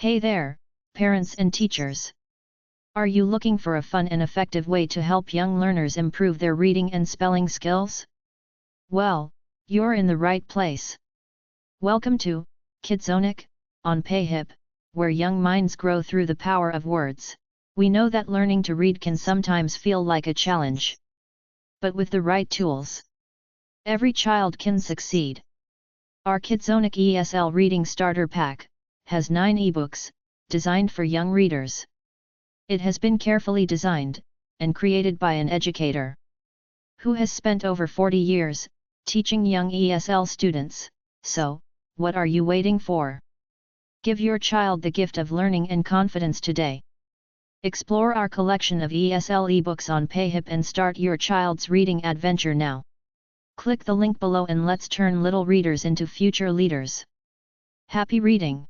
Hey there, parents and teachers! Are you looking for a fun and effective way to help young learners improve their reading and spelling skills? Well, you're in the right place. Welcome to KIDZONIC on Payhip, where young minds grow through the power of words. We know that learning to read can sometimes feel like a challenge. But with the right tools, every child can succeed. Our KIDZONIC ESL Reading Starter Pack has 9 eBooks, designed for young readers. It has been carefully designed and created by an educator who has spent over 40 years teaching young ESL students. So, what are you waiting for? Give your child the gift of learning and confidence today. Explore our collection of ESL ebooks on Payhip and start your child's reading adventure now. Click the link below and let's turn little readers into future leaders. Happy reading!